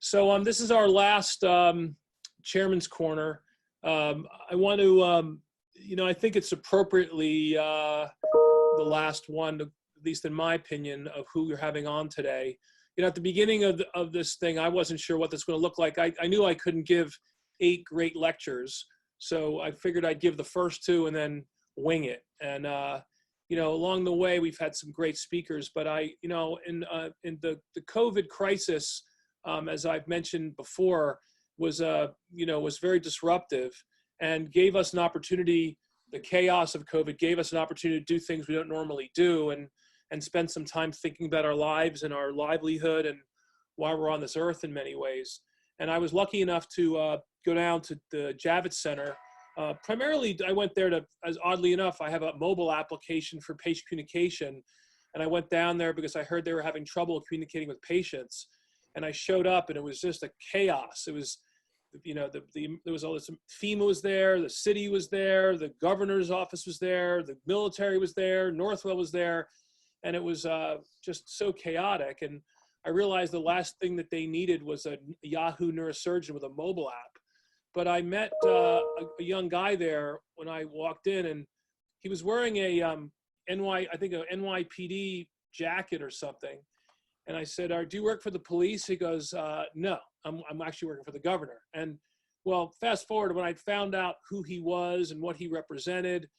So this is our last Chairman's Corner. I want to, I think it's appropriately the last one, at least in my opinion, of who you're having on today. At the beginning of this thing, I wasn't sure what this was going to look like. I knew I couldn't give 8 great lectures, so I figured I'd give the first 2 and then wing it. And along the way, we've had some great speakers, but in the COVID crisis, as I've mentioned before, was very disruptive and gave us an opportunity. The chaos of COVID gave us an opportunity to do things we don't normally do, and spend some time thinking about our lives and our livelihood and why we're on this earth in many ways. And I was lucky enough to go down to the Javits Center. Primarily, I went there as oddly enough, I have a mobile application for patient communication. And I went down there because I heard they were having trouble communicating with patients. And I showed up and it was just a chaos. It was, there was all this, FEMA was there, the city was there, the governor's office was there, the military was there, Northwell was there. And it was just so chaotic. And I realized the last thing that they needed was a Yahoo neurosurgeon with a mobile app. But I met a young guy there when I walked in, and he was wearing a NYPD jacket or something. And I said, do you work for the police? He goes, no, I'm actually working for the governor. And well, fast forward, when I found out who he was and what he represented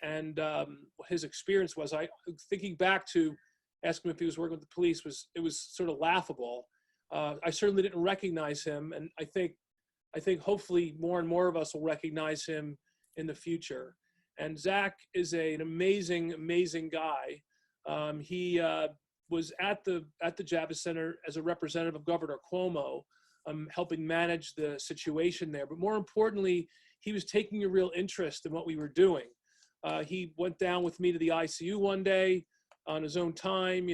and what his experience was, thinking back to asking him if he was working with the police, it was sort of laughable. I certainly didn't recognize him, and I think hopefully more and more of us will recognize him in the future. And Zach is an amazing, amazing guy. He was at the Javits Center as a representative of Governor Cuomo, helping manage the situation there. But more importantly, he was taking a real interest in what we were doing. He went down with me to the ICU one day on his own time,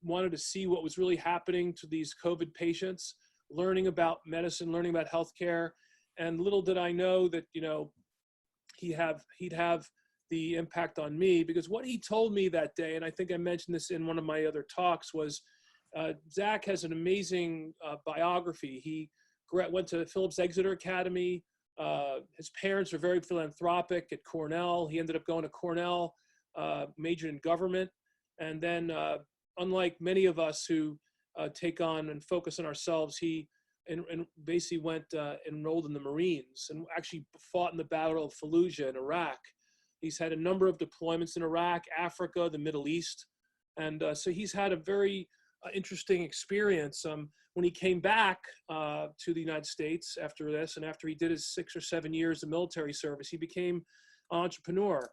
wanted to see what was really happening to these COVID patients, learning about medicine, learning about healthcare. And little did I know that, he'd have the impact on me, because what he told me that day, and I think I mentioned this in one of my other talks, was Zach has an amazing biography. He went to Phillips Exeter Academy. His parents were very philanthropic at Cornell. He ended up going to Cornell, majored in government. And then unlike many of us who take on and focus on ourselves, he basically went enrolled in the Marines and actually fought in the Battle of Fallujah in Iraq. He's had a number of deployments in Iraq, Africa, the Middle East. And so he's had a very interesting experience. When he came back to the United States after this, and after he did his 6 or 7 years of military service, he became an entrepreneur.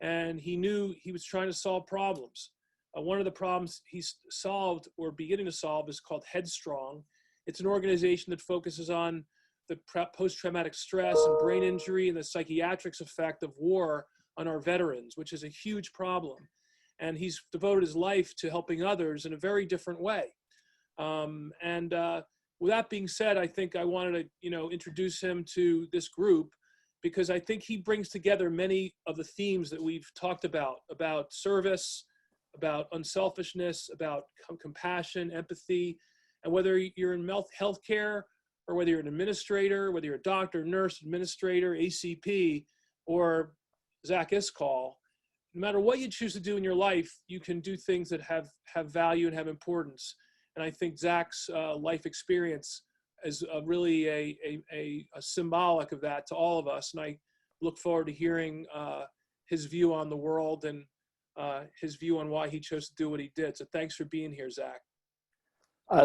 And he knew he was trying to solve problems. One of the problems he's solved or beginning to solve is called Headstrong. It's an organization that focuses on the post-traumatic stress and brain injury and the psychiatric effect of war on our veterans, which is a huge problem. And he's devoted his life to helping others in a very different way. With that being said, I think I wanted to, introduce him to this group, because I think he brings together many of the themes that we've talked about service, about unselfishness, about compassion, empathy. And whether you're in healthcare, or whether you're an administrator, whether you're a doctor, nurse, administrator, ACP, or Zach Iscol, no matter what you choose to do in your life, you can do things that have value and have importance. And I think Zach's life experience is really a symbolic of that to all of us. And I look forward to hearing his view on the world and his view on why he chose to do what he did. So thanks for being here, Zach.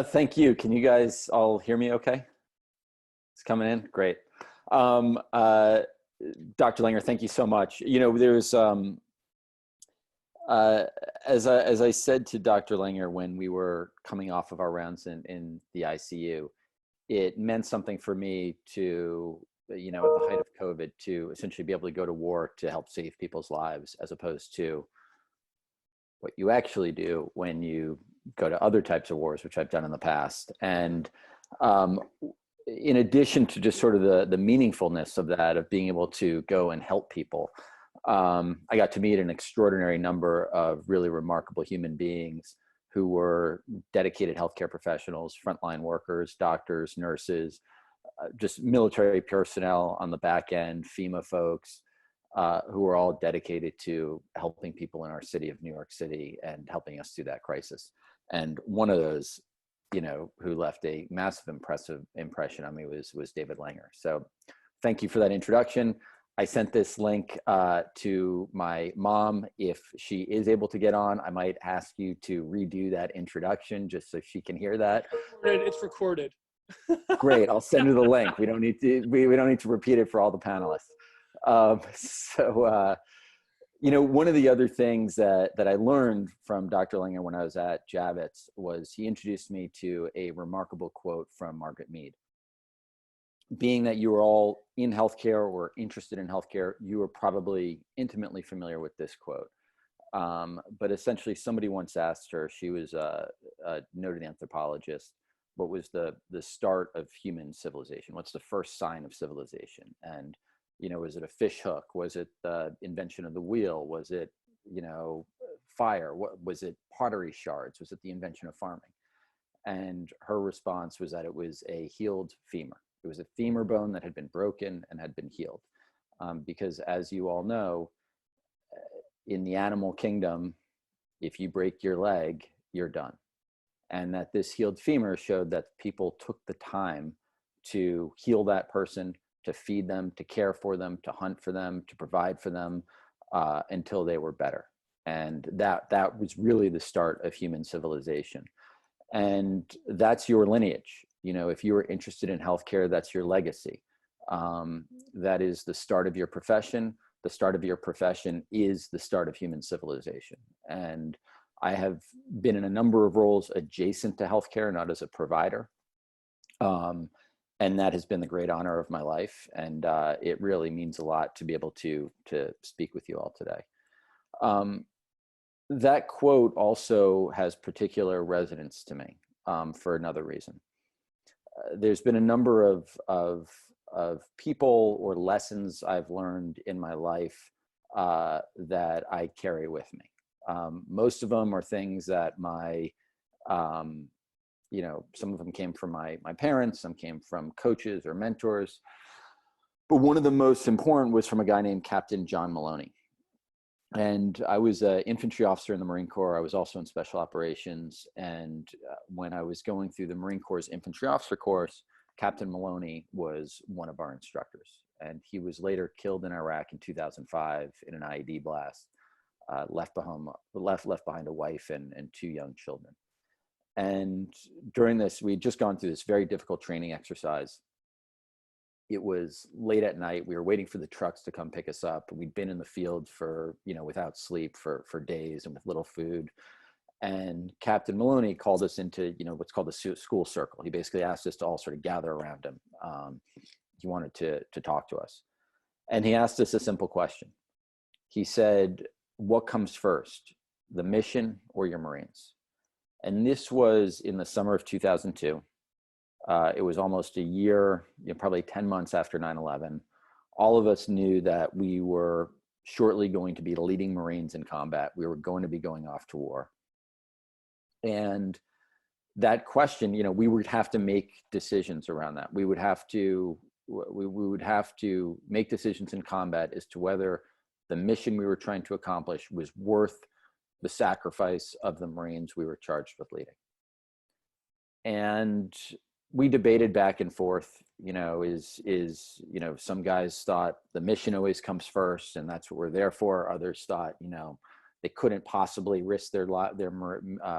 Thank you. Can you guys all hear me okay? It's coming in? Great. Dr. Langer, thank you so much. There's, as I said to Dr. Langer when we were coming off of our rounds in the ICU, it meant something for me to, at the height of COVID, to essentially be able to go to war to help save people's lives, as opposed to what you actually do when you go to other types of wars, which I've done in the past. And in addition to just sort of the meaningfulness of that, of being able to go and help people, I got to meet an extraordinary number of really remarkable human beings who were dedicated healthcare professionals, frontline workers, doctors, nurses, just military personnel on the back end, FEMA folks, who were all dedicated to helping people in our city of New York City and helping us through that crisis. And one of those, who left a massive impression on me was David Langer. So thank you for that introduction. I sent this link to my mom. If she is able to get on, I might ask you to redo that introduction just so she can hear that. It's recorded. Great, I'll send her the link. We don't need to repeat it for all the panelists. One of the other things that I learned from Dr. Langer when I was at Javits was he introduced me to a remarkable quote from Margaret Mead. Being that you are all in healthcare or interested in healthcare, you are probably intimately familiar with this quote. But essentially, somebody once asked her, she was a noted anthropologist, what was the start of human civilization? What's the first sign of civilization? And, was it a fish hook? Was it the invention of the wheel? Was it, fire? What was it? Pottery shards? Was it the invention of farming? And her response was that it was a healed femur. It was a femur bone that had been broken and had been healed. Because as you all know, in the animal kingdom, if you break your leg, you're done. And that this healed femur showed that people took the time to heal that person, to feed them, to care for them, to hunt for them, to provide for them until they were better. And that was really the start of human civilization. And that's your lineage. If you were interested in healthcare, that's your legacy. That is the start of your profession. The start of your profession is the start of human civilization. And I have been in a number of roles adjacent to healthcare, not as a provider. And that has been the great honor of my life. And it really means a lot to be able to speak with you all today. That quote also has particular resonance to me for another reason. There's been a number of people or lessons I've learned in my life that I carry with me. Most of them are things that some of them came from my parents, some came from coaches or mentors. But one of the most important was from a guy named Captain John Maloney. And I was an infantry officer in the Marine Corps. I was also in special operations. And when I was going through the Marine Corps' infantry officer course, Captain Maloney was one of our instructors. And he was later killed in Iraq in 2005 in an IED blast, left behind a wife and 2 young children. And during this, we'd just gone through this very difficult training exercise. It was late at night. We were waiting for the trucks to come pick us up. We'd been in the field for, without sleep for days and with little food. And Captain Maloney called us into, what's called the school circle. He basically asked us to all sort of gather around him. He wanted to talk to us. And he asked us a simple question. He said, what comes first, the mission or your Marines? And this was in the summer of 2002. It was almost a year, probably 10 months after 9/11. All of us knew that we were shortly going to be leading Marines in combat. We were going to be going off to war. And that question, we would have to make decisions around that. We would have to make decisions in combat as to whether the mission we were trying to accomplish was worth the sacrifice of the Marines we were charged with leading. And we debated back and forth, some guys thought the mission always comes first and that's what we're there for. Others thought, they couldn't possibly risk their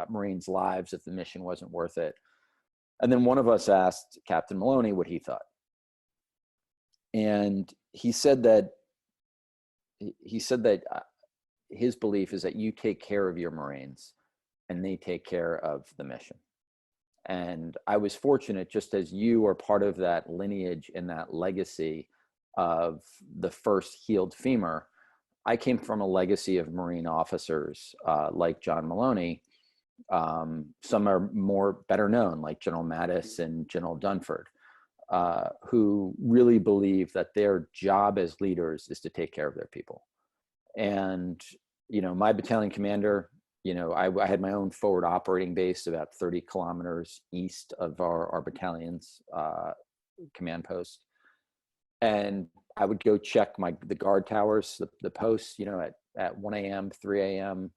Marines' lives if the mission wasn't worth it. And then one of us asked Captain Maloney what he thought. And he said that his belief is that you take care of your Marines and they take care of the mission. And I was fortunate, just as you are part of that lineage and that legacy of the first healed femur, I came from a legacy of Marine officers like John Maloney. Some are better known, like General Mattis and General Dunford, who really believe that their job as leaders is to take care of their people. And, my battalion commander, I had my own forward operating base about 30 kilometers east of our battalion's command post. And I would go check the guard towers, the posts, at 1 a.m., 3 a.m.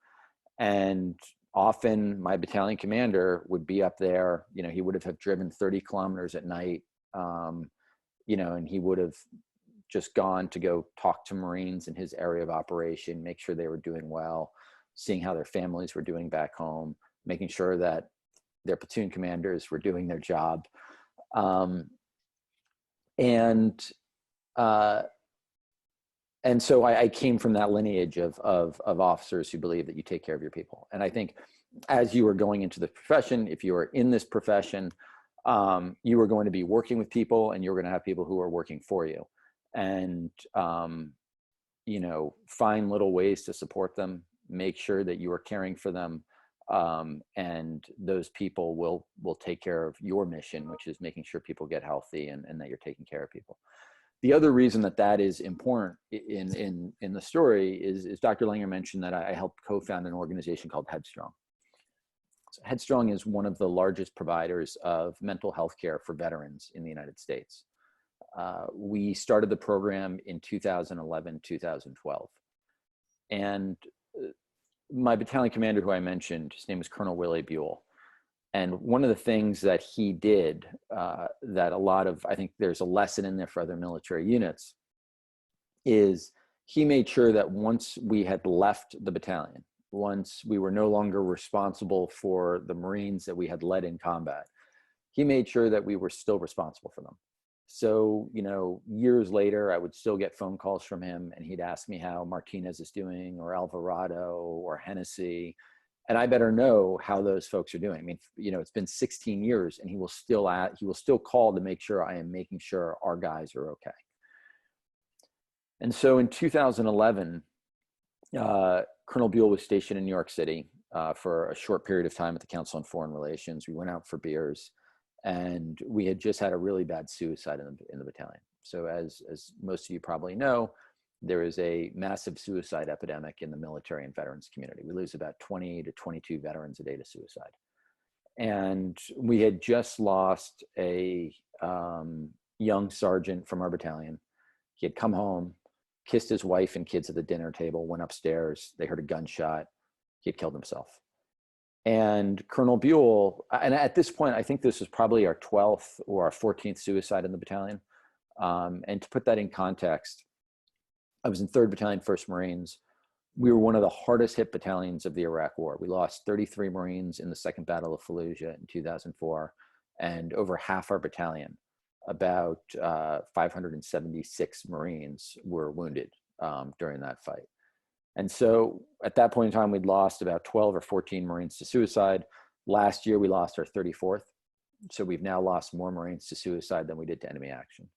And often my battalion commander would be up there. He would have driven 30 kilometers at night, and he would have just gone to go talk to Marines in his area of operation, make sure they were doing well, seeing how their families were doing back home, making sure that their platoon commanders were doing their job. And so I came from that lineage of officers who believe that you take care of your people. And I think as you are going into the profession, if you are in this profession, you are going to be working with people, and you're going to have people who are working for you. And, find little ways to support them, make sure that you are caring for them. And those people will take care of your mission, which is making sure people get healthy and that you're taking care of people. The other reason that is important in the story is Dr. Langer mentioned that I helped co-found an organization called Headstrong. So Headstrong is one of the largest providers of mental health care for veterans in the United States. We started the program in 2011, 2012. And my battalion commander, who I mentioned, his name was Colonel Willie Buell. And one of the things that he did that I think there's a lesson in there for other military units, is he made sure that once we had left the battalion, once we were no longer responsible for the Marines that we had led in combat, he made sure that we were still responsible for them. So, years later, I would still get phone calls from him, and he'd ask me how Martinez is doing, or Alvarado, or Hennessy. And I better know how those folks are doing. I mean, it's been 16 years, and he will still call to make sure I am making sure our guys are okay. And so in 2011, Colonel Buell was stationed in New York City for a short period of time at the Council on Foreign Relations. We went out for beers, and we had just had a really bad suicide in the battalion. So as most of you probably know, there is a massive suicide epidemic in the military and veterans community. We lose about 20 to 22 veterans a day to suicide. And we had just lost a young sergeant from our battalion. He had come home, kissed his wife and kids at the dinner table, went upstairs. They heard a gunshot. He had killed himself. And Colonel Buell, and at this point, I think this was probably our 12th or our 14th suicide in the battalion. And to put that in context, I was in 3rd Battalion, 1st Marines. We were one of the hardest hit battalions of the Iraq War. We lost 33 Marines in the Second Battle of Fallujah in 2004, and over half our battalion, about 576 Marines, were wounded during that fight. And so at that point in time, we'd lost about 12 or 14 Marines to suicide. Last year, we lost our 34th. So we've now lost more Marines to suicide than we did to enemy action.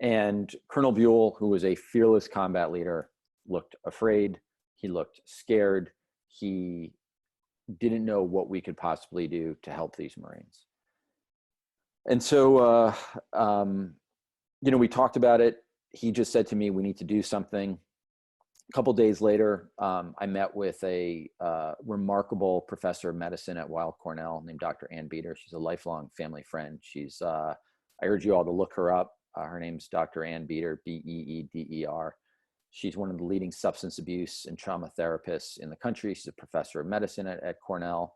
And Colonel Buell, who was a fearless combat leader, looked afraid. He looked scared. He didn't know what we could possibly do to help these Marines. And so, we talked about it. He just said to me, we need to do something. A couple of days later, I met with a remarkable professor of medicine at Weill Cornell named Dr. Ann Beeder. She's a lifelong family friend. I urge you all to look her up. Her name's Dr. Ann Beeder, Beeder. She's one of the leading substance abuse and trauma therapists in the country. She's a professor of medicine at Cornell.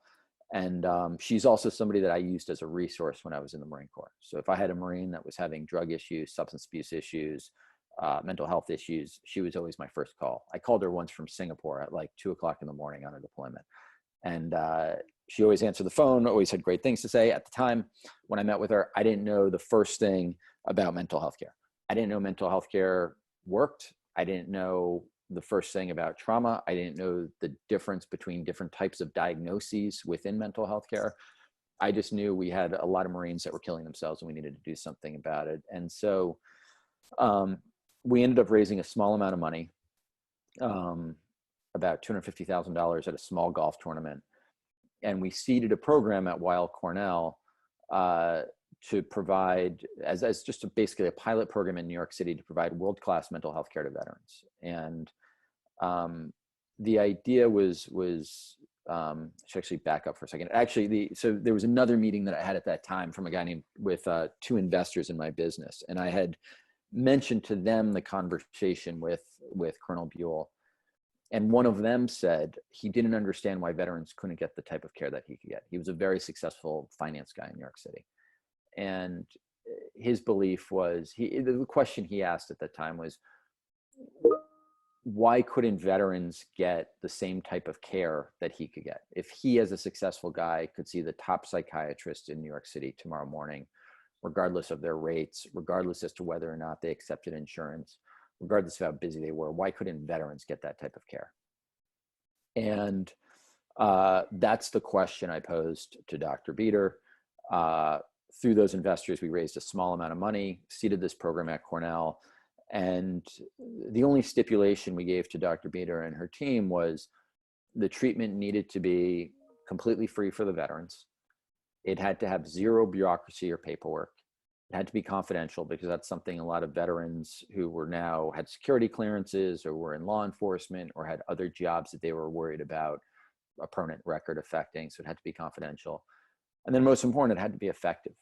And she's also somebody that I used as a resource when I was in the Marine Corps. So if I had a Marine that was having drug issues, substance abuse issues, mental health issues, she was always my first call. I called her once from Singapore at like 2:00 in the morning on a deployment. And she always answered the phone, always had great things to say. At the time when I met with her, I didn't know the first thing about mental health care. I didn't know mental health care worked. I didn't know the first thing about trauma. I didn't know the difference between different types of diagnoses within mental health care. I just knew we had a lot of Marines that were killing themselves and we needed to do something about it. And so we ended up raising a small amount of money, about $250,000 at a small golf tournament. And we seeded a program at Weill Cornell to provide, as just basically a pilot program in New York City to provide world-class mental health care to veterans. And the idea was should actually back up for a second. Actually, so there was another meeting that I had at that time from a guy named with two investors in my business, and I had mentioned to them the conversation with Colonel Buell, and one of them said he didn't understand why veterans couldn't get the type of care that he could get. He was a very successful finance guy in New York City, and his belief was the question he asked at that time was, why couldn't veterans get the same type of care that he could get? If he, as a successful guy, could see the top psychiatrist in New York City tomorrow morning, regardless of their rates, regardless as to whether or not they accepted insurance, regardless of how busy they were, why couldn't veterans get that type of care? And that's the question I posed to Dr. Beater. Through those investors, we raised a small amount of money, seeded this program at Cornell. And the only stipulation we gave to Dr. Beater and her team was the treatment needed to be completely free for the veterans. It had to have zero bureaucracy or paperwork. It had to be confidential, because that's something a lot of veterans who were now had security clearances or were in law enforcement or had other jobs that they were worried about a permanent record affecting. So it had to be confidential. And then most important, it had to be effective.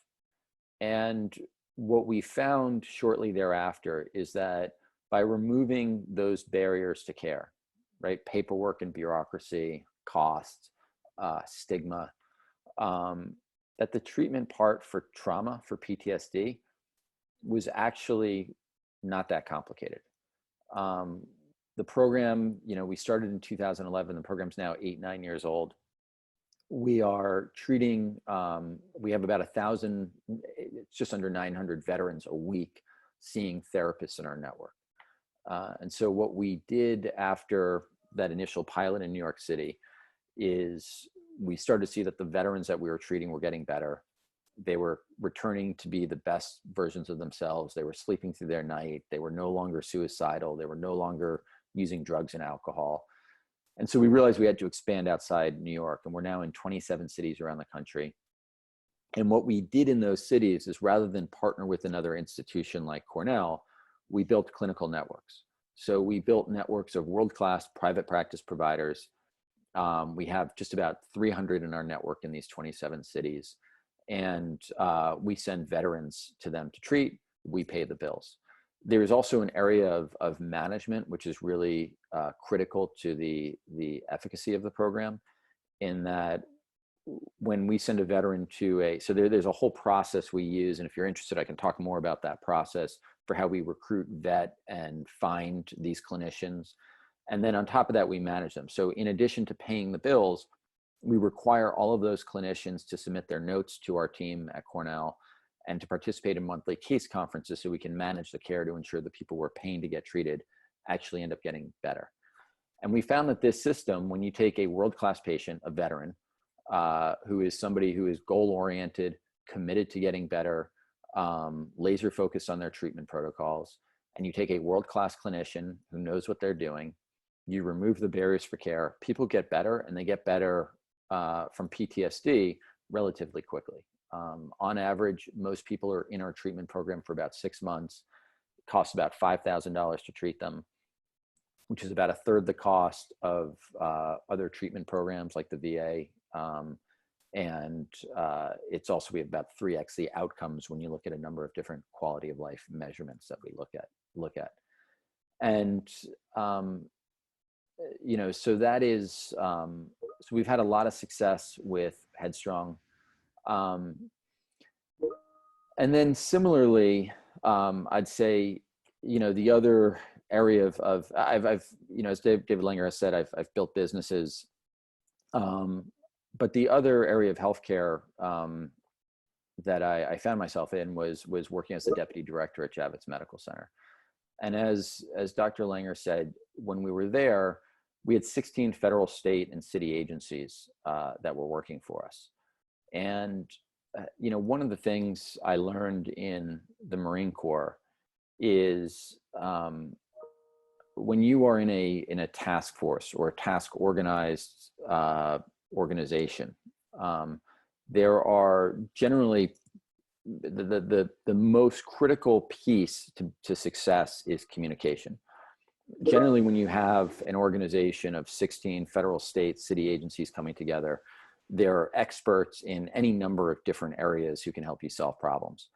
And what we found shortly thereafter is that by removing those barriers to care, right, paperwork and bureaucracy, cost, stigma, that the treatment part for trauma, for PTSD, was actually not that complicated. The program, we started in 2011. The program's now 8-9 years old. We are treating, we have about 1,000, it's just under 900 veterans a week seeing therapists in our network. And so what we did after that initial pilot in New York City is we started to see that the veterans that we were treating were getting better. They were returning to be the best versions of themselves. They were sleeping through their night. They were no longer suicidal. They were no longer using drugs and alcohol. And so we realized we had to expand outside New York, and we're now in 27 cities around the country. And what we did in those cities is, rather than partner with another institution like Cornell, we built clinical networks. So we built networks of world-class private practice providers. We have just about 300 in our network in these 27 cities. And we send veterans to them to treat. We pay the bills. There is also an area of management, which is really critical to the efficacy of the program, in that when we send a veteran to so there's a whole process we use. And if you're interested, I can talk more about that process for how we recruit, vet, and find these clinicians. And then on top of that, we manage them. So in addition to paying the bills, we require all of those clinicians to submit their notes to our team at Cornell and to participate in monthly case conferences, so we can manage the care to ensure the people we're paying to get treated actually end up getting better. And we found that this system, when you take a world-class patient, a veteran, who is somebody who is goal-oriented, committed to getting better, laser focused on their treatment protocols, and you take a world-class clinician who knows what they're doing, you remove the barriers for care, people get better, and they get better from PTSD relatively quickly. On average, most people are in our treatment program for about 6 months. It costs about $5,000 to treat them, which is about a third the cost of other treatment programs like the VA. And it's also, we have about 3x the outcomes when you look at a number of different quality of life measurements that we look at. And, so that is, so we've had a lot of success with Headstrong. And then similarly, I'd say, the other area of I've as David Langer has said, I've built businesses. But the other area of healthcare that I found myself in was working as the deputy director at Javits Medical Center. And as Dr. Langer said, when we were there, we had 16 federal, state, and city agencies that were working for us. And one of the things I learned in the Marine Corps is when you are in a task force or a task organized organization, there are generally the most critical piece to success is communication. generally when you have an organization of 16 federal, state, city agencies coming together, there are experts in any number of different areas who can help you solve problems.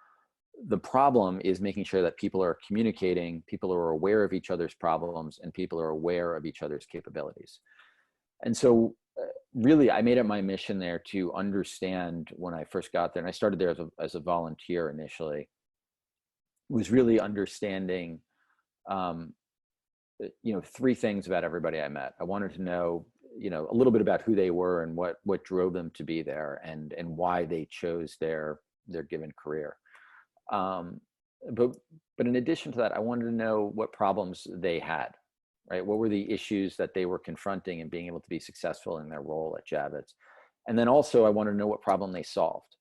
The problem is making sure that people are communicating, people are aware of each other's problems, and people are aware of each other's capabilities. And so really, I made it my mission there to understand when I first got there, and I started there as a volunteer initially, was really understanding, three things about everybody I met. I wanted to know, a little bit about who they were and what drove them to be there, and why they chose their given career. But in addition to that, I wanted to know what problems they had, right? What were the issues that they were confronting and being able to be successful in their role at Javits? And then also I wanted to know what problem they solved.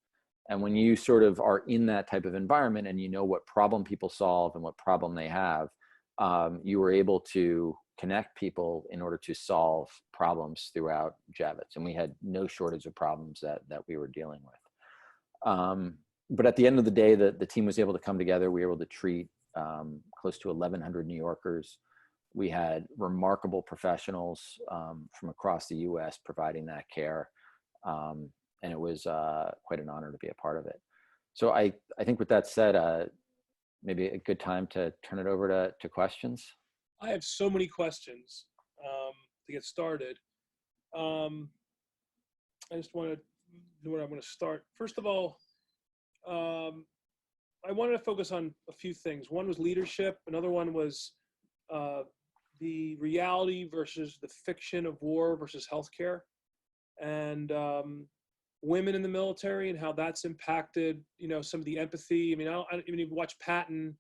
And when you sort of are in that type of environment and you know what problem people solve and what problem they have, you were able to connect people in order to solve problems throughout Javits. And we had no shortage of problems that we were dealing with. But at the end of the day, the team was able to come together. We were able to treat close to 1,100 New Yorkers. We had remarkable professionals from across the US providing that care. And it was quite an honor to be a part of it. So I think with that said, maybe a good time to turn it over to questions. I have so many questions to get started. I just want to know where I'm going to start. First of all, I wanted to focus on a few things. One was leadership. Another one was the reality versus the fiction of war versus healthcare, and women in the military and how that's impacted, some of the empathy. I mean, I don't even watch Patton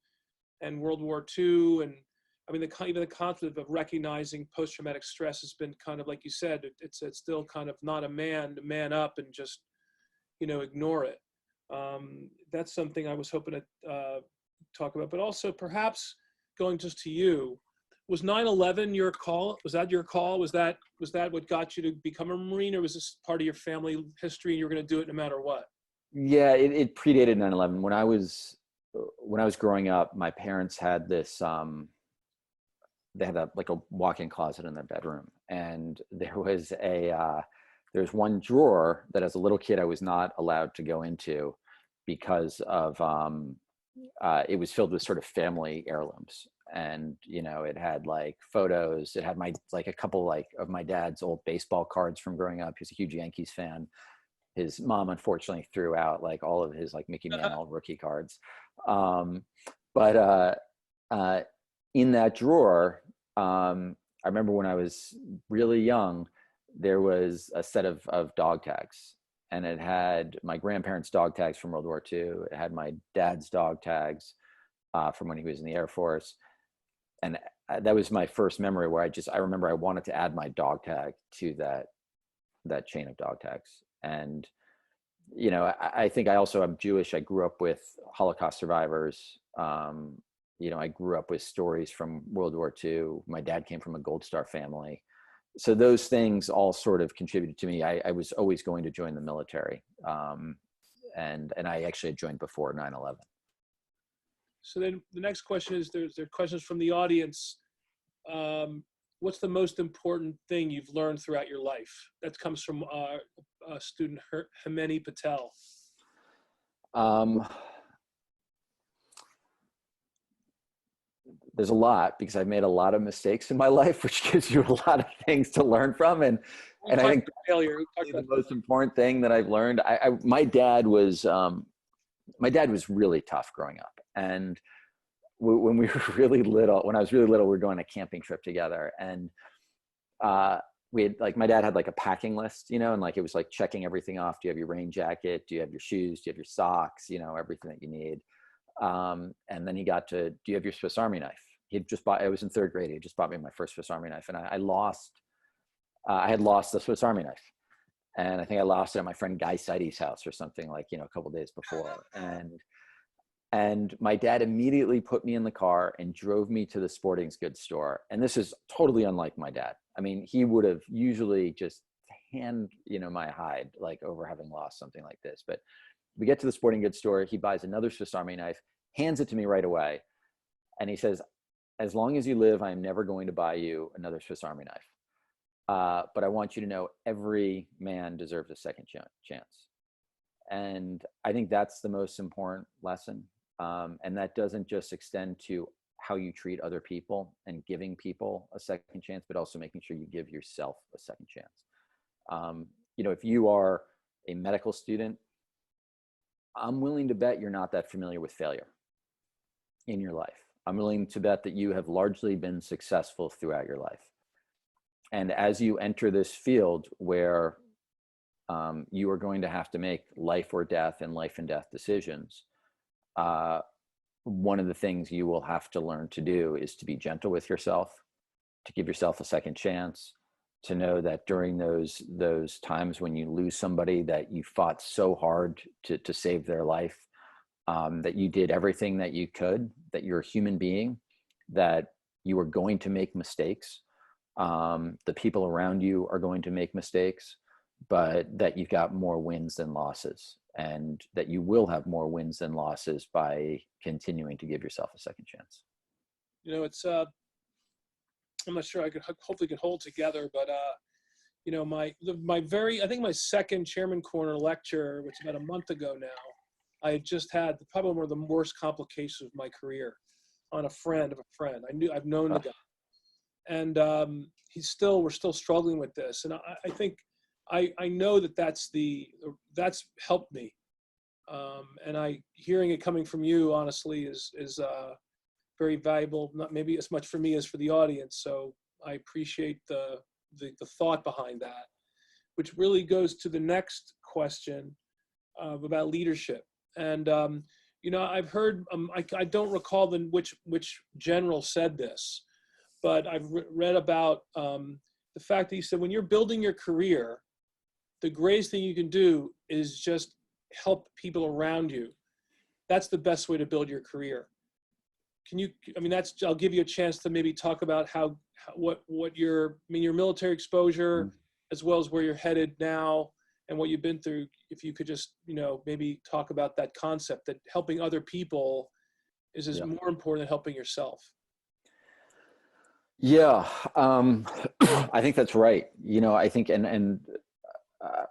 and World War II, and I mean, even the concept of recognizing post-traumatic stress has been kind of, like you said, it's still kind of not a man to man up and just, ignore it. That's something I was hoping to talk about, but also perhaps going just to you, was 9/11 your call? Was that your call? Was that what got you to become a Marine, or was this part of your family history and you were going to do it no matter what? Yeah, it predated 9/11. When I was growing up, my parents had this, they had like a walk-in closet in their bedroom. And there was there's one drawer that as a little kid, I was not allowed to go into because of, it was filled with sort of family heirlooms. And, it had like photos, it had like a couple like of my dad's old baseball cards from growing up. He's a huge Yankees fan. His mom unfortunately threw out like all of his like Mickey Mantle rookie cards. But in that drawer, I remember when I was really young, there was a set of dog tags, and it had my grandparents' dog tags from World War II. It had my dad's dog tags from when he was in the Air Force. And that was my first memory where I remember I wanted to add my dog tag to that chain of dog tags. And, I think I also am Jewish. I grew up with Holocaust survivors. I grew up with stories from World War II. My dad came from a Gold Star family. So those things all sort of contributed to me. I was always going to join the military. And I actually had joined before 9/11. So then the next question is, there are questions from the audience. What's the most important thing you've learned throughout your life? That comes from student Hemeni Patel. There's a lot, because I've made a lot of mistakes in my life, which gives you a lot of things to learn from. And I think failure. the most important thing that I've learned, my dad was really tough growing up. And when we were really little, when I was really little, we were going on a camping trip together, and we had like, my dad had like a packing list, and like, it was like checking everything off. Do you have your rain jacket? Do you have your shoes? Do you have your socks? Everything that you need. And then he got to, do you have your Swiss Army knife? He had just bought, I was in third grade. He had just bought me my first Swiss Army knife, and I had lost the Swiss Army knife. And I think I lost it at my friend Guy Seide's house or something, like, a couple days before. And my dad immediately put me in the car and drove me to the sporting goods store. And this is totally unlike my dad. I mean, he would have usually just my hide, like, over having lost something like this. But we get to the sporting goods store. He buys another Swiss Army knife, hands it to me right away. And he says, as long as you live, I am never going to buy you another Swiss Army knife. But I want you to know every man deserves a second chance. And I think that's the most important lesson. And that doesn't just extend to how you treat other people and giving people a second chance, but also making sure you give yourself a second chance. If you are a medical student, I'm willing to bet you're not that familiar with failure in your life. I'm willing to bet that you have largely been successful throughout your life. And as you enter this field where you are going to have to make life or death and life and death decisions, one of the things you will have to learn to do is to be gentle with yourself, to give yourself a second chance, to know that during those times when you lose somebody that you fought so hard to save their life, that you did everything that you could, that you're a human being, that you are going to make mistakes. The people around you are going to make mistakes, but that you've got more wins than losses, and that you will have more wins than losses by continuing to give yourself a second chance. It's I'm not sure I could hopefully could hold together, but I think my second Chairman Corner lecture, which is about a month ago now, I had just had probably one of the worst complications of my career on a friend of a friend. I've known the guy, and we're still struggling with this, and I think I know that's helped me, and hearing it coming from you honestly is very valuable, not maybe as much for me as for the audience. So I appreciate the thought behind that, which really goes to the next question about leadership. And I've heard I don't recall which general said this, but I've read about the fact that he said when you're building your career, the greatest thing you can do is just help people around you. That's the best way to build your career. I'll give you a chance to maybe talk about what your military exposure, as well as where you're headed now and what you've been through. If you could just, maybe talk about that concept that helping other people is more important than helping yourself. Yeah, I think that's right. I think,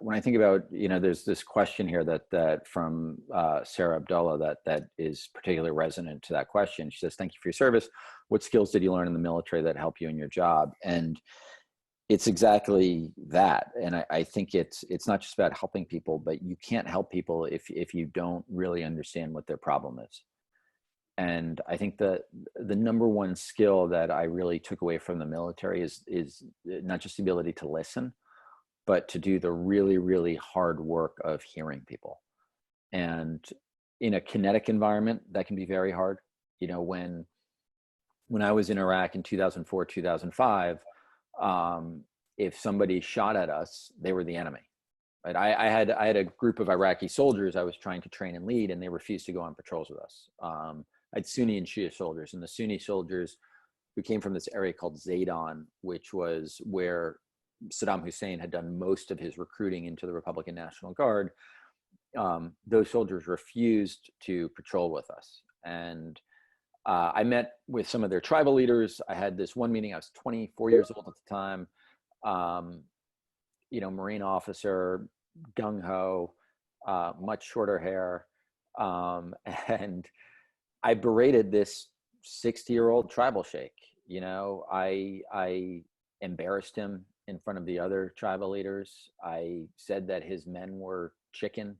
when I think about, there's this question here that from Sarah Abdullah that is particularly resonant to that question. She says, "Thank you for your service. What skills did you learn in the military that help you in your job?" And it's exactly that. And I think it's not just about helping people, but you can't help people if you don't really understand what their problem is. And I think the number one skill that I really took away from the military is not just the ability to listen, but to do the really, really hard work of hearing people. And in a kinetic environment, that can be very hard. When I was in Iraq in 2004, 2005, if somebody shot at us, they were the enemy. Right? I had a group of Iraqi soldiers I was trying to train and lead, and they refused to go on patrols with us. I had Sunni and Shia soldiers, and the Sunni soldiers who came from this area called Zaydan, which was where Saddam Hussein had done most of his recruiting into the Republican National Guard. Those soldiers refused to patrol with us. And I met with some of their tribal leaders. I had this one meeting. I was 24 years old at the time. Marine officer, gung-ho, much shorter hair. And I berated this 60-year-old tribal sheikh. I embarrassed him in front of the other tribal leaders. I said that his men were chicken,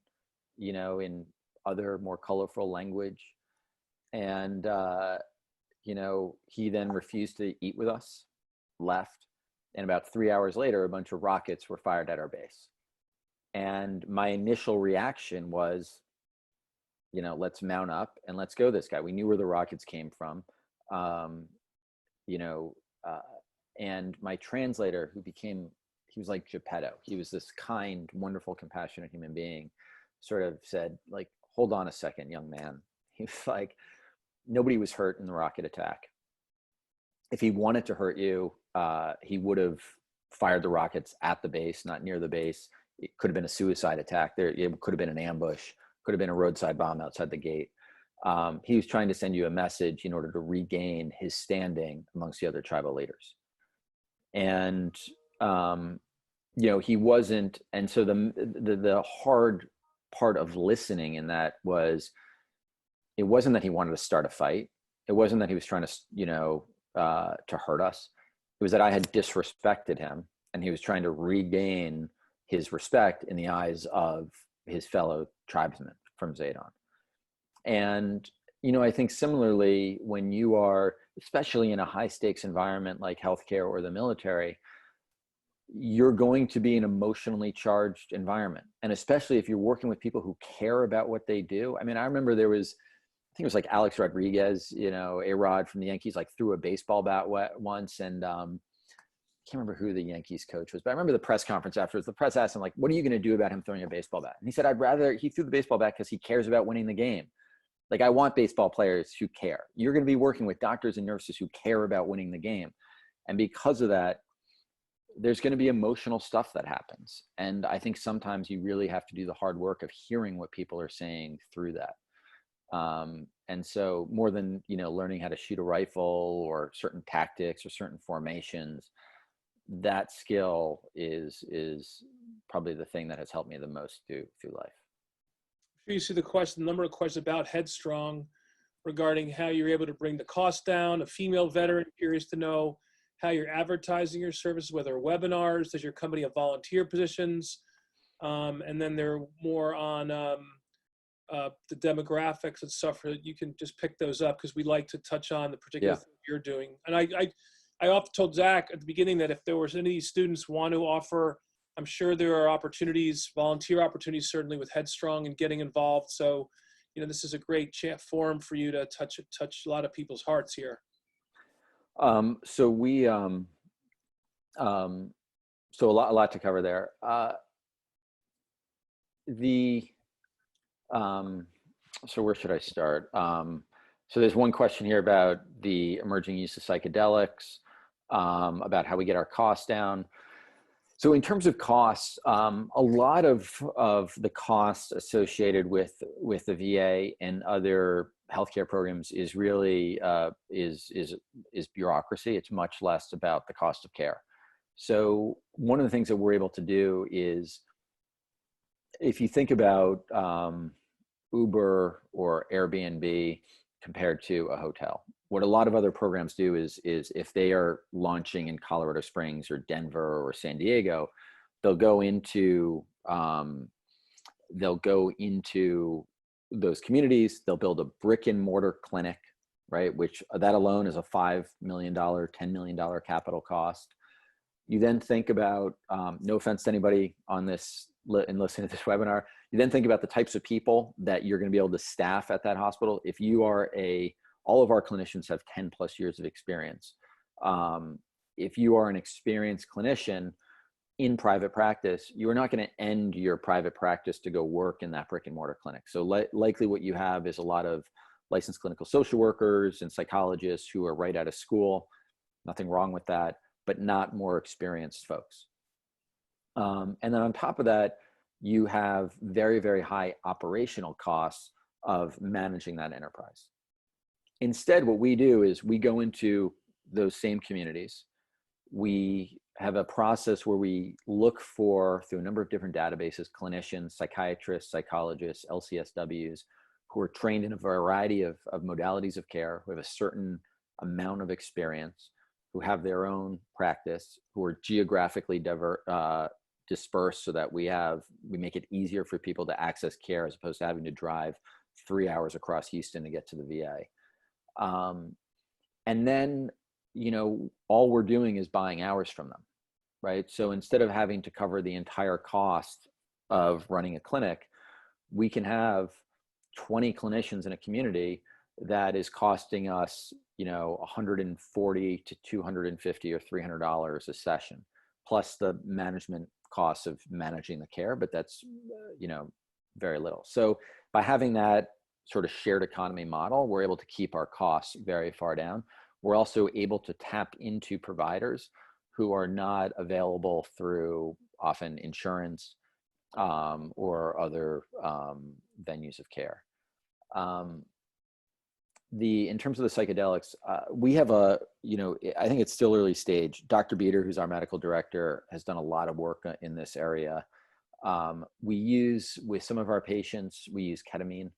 in other more colorful language. And, he then refused to eat with us, left. And about 3 hours later, a bunch of rockets were fired at our base. And my initial reaction was, let's mount up and let's go this guy. We knew where the rockets came from. And my translator, he was like Geppetto. He was this kind, wonderful, compassionate human being, sort of said, like, "Hold on a second, young man." He was like, nobody was hurt in the rocket attack. If he wanted to hurt you, he would have fired the rockets at the base, not near the base. It could have been a suicide attack. It could have been an ambush, could have been a roadside bomb outside the gate. He was trying to send you a message in order to regain his standing amongst the other tribal leaders. And, he wasn't. And so the hard part of listening in that was, it wasn't that he wanted to start a fight. It wasn't that he was trying to, to hurt us. It was that I had disrespected him, and he was trying to regain his respect in the eyes of his fellow tribesmen from Zedon. And, I think similarly, when you are, especially in a high stakes environment like healthcare or the military, you're going to be an emotionally charged environment. And especially if you're working with people who care about what they do. I mean, I remember I think it was like Alex Rodriguez, A-Rod from the Yankees, like threw a baseball bat once. And I can't remember who the Yankees coach was, but I remember the press conference afterwards. The press asked him, like, what are you going to do about him throwing a baseball bat? And he said, he threw the baseball bat because he cares about winning the game. Like, I want baseball players who care. You're going to be working with doctors and nurses who care about winning the game. And because of that, there's going to be emotional stuff that happens. And I think sometimes you really have to do the hard work of hearing what people are saying through that. And so more than, learning how to shoot a rifle or certain tactics or certain formations, that skill is probably the thing that has helped me the most through life. You see the number of questions about Headstrong regarding how you're able to bring the cost down. A female veteran curious to know how you're advertising your services, whether webinars, does your company have volunteer positions? And then they're more on the demographics and stuff. You can just pick those up because we like to touch on the particular thing you're doing. And I often told Zach at the beginning that if there was any of these students want to offer, I'm sure there are opportunities, volunteer opportunities, certainly with Headstrong and getting involved. So, this is a great forum for you to touch a lot of people's hearts here. So we, so a lot to cover there. So where should I start? So there's one question here about the emerging use of psychedelics, about how we get our costs down. So in terms of costs, a lot of the costs associated with the VA and other healthcare programs is really is bureaucracy. It's much less about the cost of care. So one of the things that we're able to do is, if you think about Uber or Airbnb compared to a hotel, what a lot of other programs do is if they are launching in Colorado Springs or Denver or San Diego, they'll go into those communities. They'll build a brick and mortar clinic, right? Which that alone is a $5 million, $10 million capital cost. You then think about, no offense to anybody on this and listening to this webinar, you then think about the types of people that you're going to be able to staff at that hospital. If you are all of our clinicians have 10 plus years of experience. If you are an experienced clinician in private practice, you are not going to end your private practice to go work in that brick and mortar clinic. So likely what you have is a lot of licensed clinical social workers and psychologists who are right out of school. Nothing wrong with that, but not more experienced folks. And then on top of that, you have very, very high operational costs of managing that enterprise. Instead, what we do is we go into those same communities. We have a process where we look for, through a number of different databases, clinicians, psychiatrists, psychologists, LCSWs, who are trained in a variety of modalities of care, who have a certain amount of experience, who have their own practice, who are geographically dispersed so that we make it easier for people to access care as opposed to having to drive 3 hours across Houston to get to the VA. And then, all we're doing is buying hours from them, right? So instead of having to cover the entire cost of running a clinic, we can have 20 clinicians in a community that is costing us, $140 to $250 or $300 a session, plus the management costs of managing the care, but that's, very little. So by having that sort of shared economy model, we're able to keep our costs very far down. We're also able to tap into providers who are not available through often insurance or other venues of care. in terms of the psychedelics, we have I think it's still early stage. Dr. Beater, who's our medical director, has done a lot of work in this area. We use, with some of our patients, we use ketamine.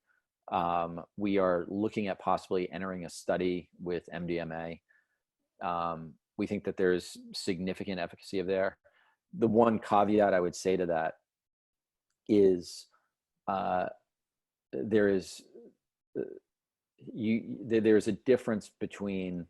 We are looking at possibly entering a study with MDMA. We think that there's significant efficacy of there. The one caveat I would say to that is there's a difference between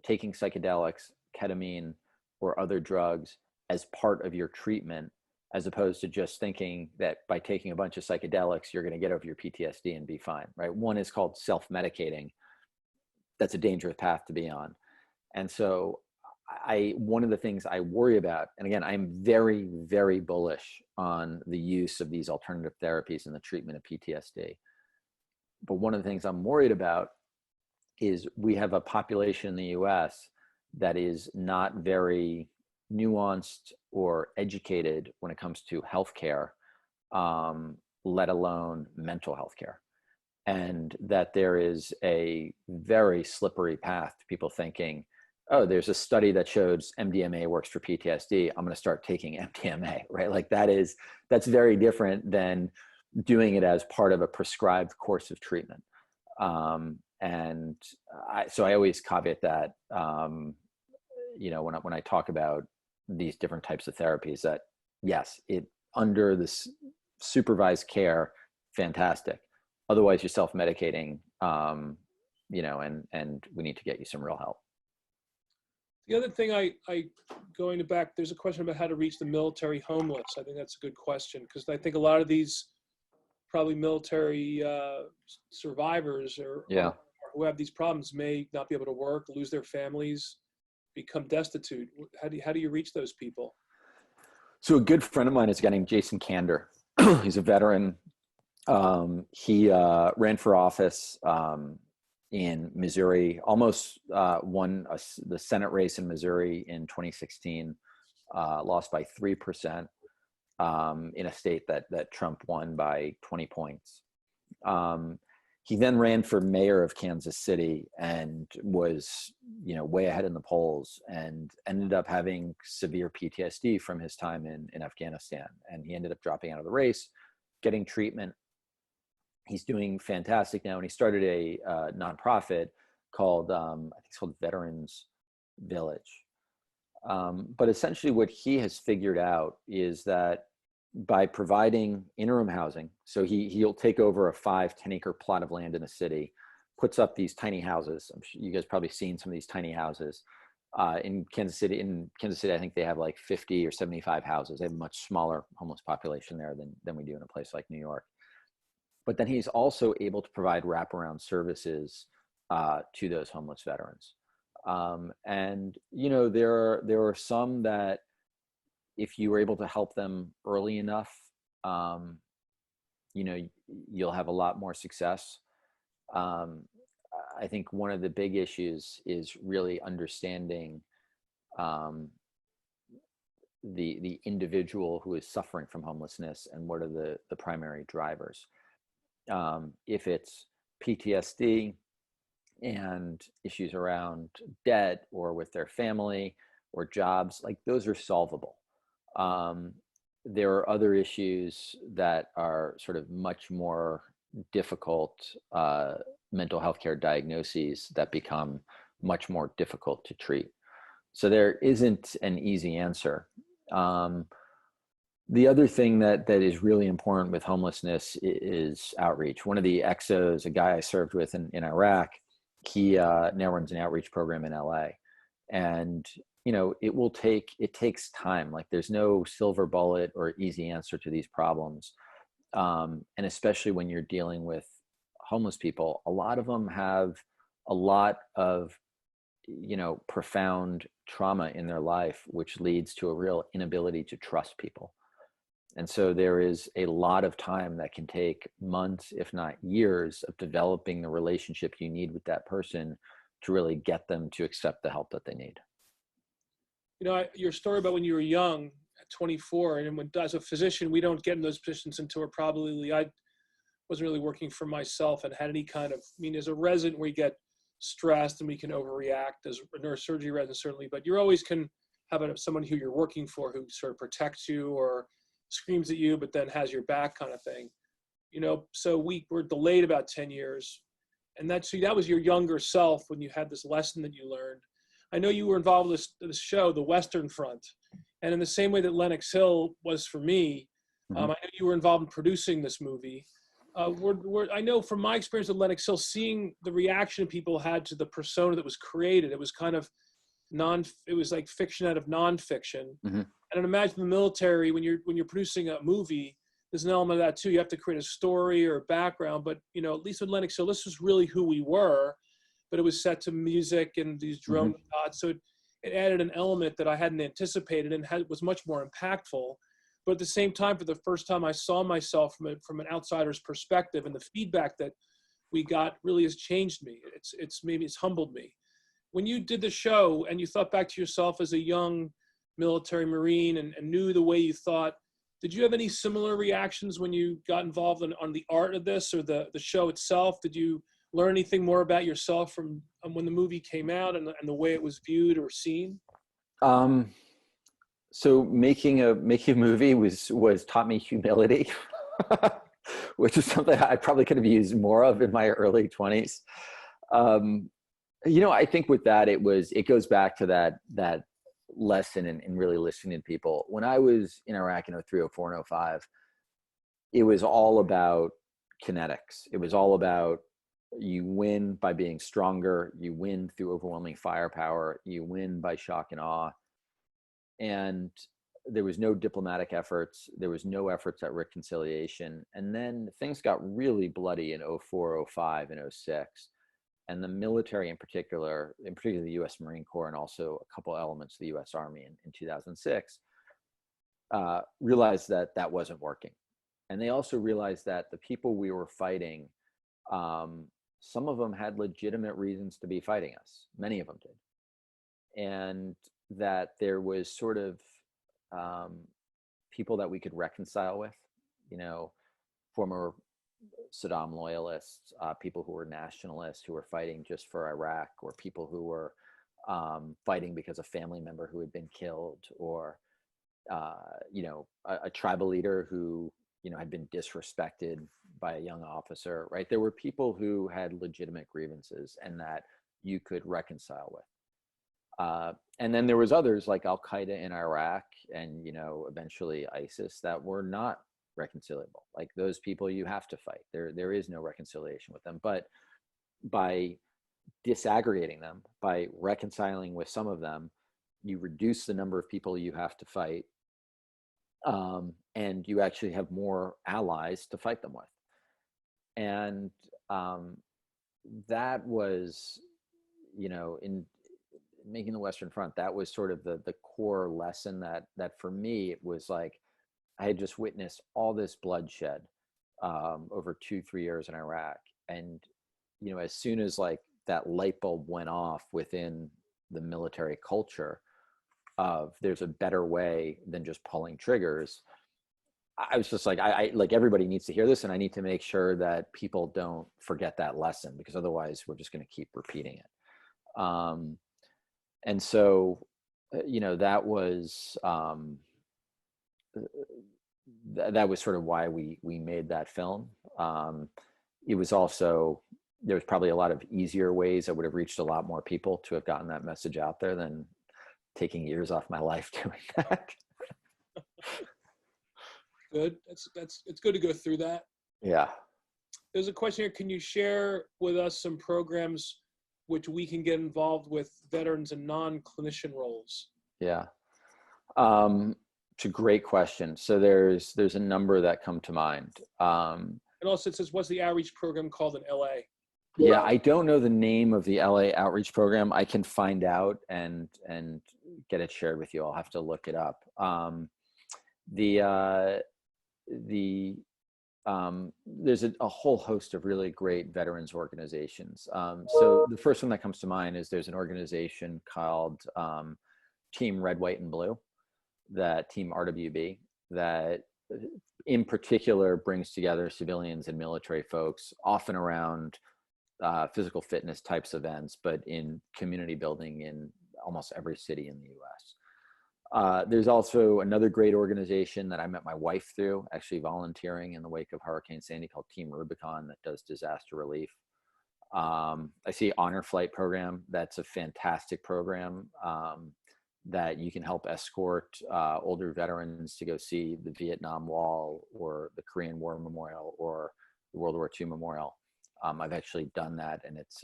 taking psychedelics, ketamine, or other drugs as part of your treatment, as opposed to just thinking that by taking a bunch of psychedelics, you're going to get over your PTSD and be fine, right? One is called self-medicating. That's a dangerous path to be on. And so one of the things I worry about, and again, I'm very, very bullish on the use of these alternative therapies in the treatment of PTSD. But one of the things I'm worried about is we have a population in the US that is not very nuanced or educated when it comes to healthcare, let alone mental health care. And that there is a very slippery path to people thinking, oh, there's a study that shows MDMA works for PTSD, I'm going to start taking MDMA, right? Like that's very different than doing it as part of a prescribed course of treatment. So I always caveat that, when I talk about these different types of therapies, that yes, under this supervised care, fantastic. Otherwise, you're self-medicating, and we need to get you some real help. The other thing going back, there's a question about how to reach the military homeless. I think that's a good question, because I think a lot of these probably military survivors or who have these problems may not be able to work, lose their families, become destitute. How do you reach those people? So a good friend of mine is a guy named Jason Kander. He's a veteran. He ran for office in Missouri, almost won the Senate race in Missouri in 2016, lost by 3%. In a state that Trump won by 20 points. He then ran for mayor of Kansas City and was, way ahead in the polls, and ended up having severe PTSD from his time in Afghanistan. And he ended up dropping out of the race, getting treatment. He's doing fantastic now. And he started a nonprofit called, I think it's called Veterans Village. But essentially what he has figured out is that by providing interim housing, so he'll take over a 5-10 acre plot of land in a city, puts up these tiny houses. I'm sure you guys probably seen some of these tiny houses in Kansas City. In Kansas City, I think they have like 50 or 75 houses. They have a much smaller homeless population there than we do in a place like New York. But then he's also able to provide wraparound services to those homeless veterans. There are some that, if you were able to help them early enough, you'll have a lot more success. I think one of the big issues is really understanding the individual who is suffering from homelessness and what are the primary drivers. If it's PTSD and issues around debt or with their family or jobs, like those are solvable. There are other issues that are sort of much more difficult mental health care diagnoses that become much more difficult to treat. So there isn't an easy answer. The other thing that is really important with homelessness is outreach. One of the exos, a guy I served with in Iraq, he now runs an outreach program in LA. And it takes time. Like there's no silver bullet or easy answer to these problems. And especially when you're dealing with homeless people, a lot of them have a lot of, profound trauma in their life, which leads to a real inability to trust people. And so there is a lot of time that can take months, if not years, of developing the relationship you need with that person to really get them to accept the help that they need. Your story about when you were young, at 24, and as a physician, we don't get in those positions until we're probably, wasn't really working for myself and had any kind of, I mean, as a resident, we get stressed and we can overreact as a neurosurgery resident, certainly, but you always can have someone who you're working for who sort of protects you or screams at you, but then has your back kind of thing. You know, so we were delayed about 10 years. And that was your younger self when you had this lesson that you learned. I know you were involved with this show, The Western Front. And in the same way that Lenox Hill was for me, I know you were involved in producing this movie. I know from my experience with Lenox Hill, seeing the reaction people had to the persona that was created, it was kind of it was like fiction out of nonfiction. And I imagine the military, when you're producing a movie, there's an element of that too. You have to create a story or a background, but you know, at least with Lenox Hill, this was really who we were, but it was set to music and these drone shots. So it added an element that I hadn't anticipated and was much more impactful. But at the same time, for the first time, I saw myself from an outsider's perspective, and the feedback that we got really has changed me. It's humbled me. When you did the show and you thought back to yourself as a young military Marine and knew the way you thought, did you have any similar reactions when you got involved on the art of this or the show itself? Did you learn anything more about yourself from when the movie came out and the way it was viewed or seen? So making a movie was taught me humility, which is something I probably could have used more of in my early 20s. You know, I think with that, it goes back to that lesson in really listening to people. When I was in Iraq in 03, 04, and 05, it was all about kinetics. It was all about you win by being stronger, you win through overwhelming firepower, you win by shock and awe. And there was no diplomatic efforts. There was no efforts at reconciliation. And then things got really bloody in 04, 05, and 06. And the military in particular the U.S. Marine Corps and also a couple elements of the U.S. Army in 2006, realized that wasn't working. And they also realized that the people we were fighting, some of them had legitimate reasons to be fighting us. Many of them did. And that there was sort of people that we could reconcile with, you know, former Saddam loyalists, people who were nationalists who were fighting just for Iraq, or people who were fighting because a family member who had been killed, or you know, a tribal leader who, you know, had been disrespected by a young officer, right? There were people who had legitimate grievances and that you could reconcile with. And then there was others like Al-Qaeda in Iraq and, you know, eventually ISIS that were not reconcilable. Like those people you have to fight. There is no reconciliation with them. But by disaggregating them, by reconciling with some of them, you reduce the number of people you have to fight, and you actually have more allies to fight them with. And that was, you know, in making the Western Front, that was sort of the core lesson that for me, it was like, I had just witnessed all this bloodshed over 2-3 years in Iraq. And, you know, as soon as like that light bulb went off within the military culture of there's a better way than just pulling triggers, I was just like, I like everybody needs to hear this, and I need to make sure that people don't forget that lesson, because otherwise we're just going to keep repeating it. And so, you know, that was sort of why we made that film. It was also, there was probably a lot of easier ways that would have reached a lot more people to have gotten that message out there than taking years off my life doing that. Good. It's good to go through that. Yeah. There's a question here. Can you share with us some programs which we can get involved with veterans in non-clinician roles? Yeah. It's a great question. So there's a number that come to mind. And also it says, what's the outreach program called in LA? Yeah, I don't know the name of the LA outreach program. I can find out and get it shared with you. I'll have to look it up. There's a whole host of really great veterans organizations. So the first one that comes to mind is there's an organization called Team Red, White, and Blue, that Team RWB, that in particular brings together civilians and military folks, often around physical fitness types events, but in community building in almost every city in the US. There's also another great organization that I met my wife through, actually volunteering in the wake of Hurricane Sandy, called Team Rubicon, that does disaster relief. I see Honor Flight program. That's a fantastic program that you can help escort older veterans to go see the Vietnam Wall or the Korean War Memorial or the World War II Memorial. I've actually done that, and it's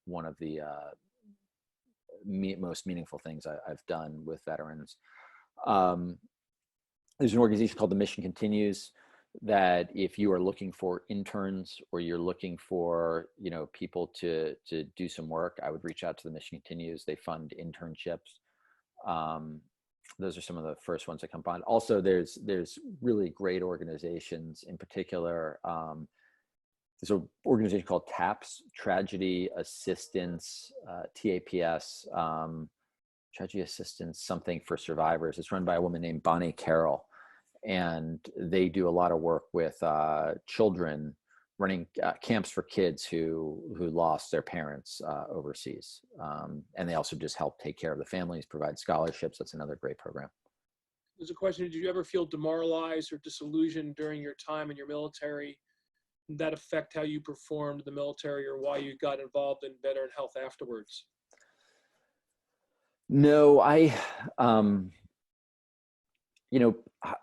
one of the most meaningful things I've done with veterans. There's an organization called The Mission Continues that if you are looking for interns or you're looking for, people to do some work, I would reach out to The Mission Continues. They fund internships. Those are some of the first ones that come on. Also, there's really great organizations. In particular, there's an organization called TAPS, Tragedy Assistance, TAPS, Tragedy Assistance, something for survivors. It's run by a woman named Bonnie Carroll, and they do a lot of work with children, running camps for kids who lost their parents overseas. And they also just help take care of the families, provide scholarships. That's another great program. There's a question: did you ever feel demoralized or disillusioned during your time in your military? Did that affect how you performed in the military, or why you got involved in veteran health afterwards? No,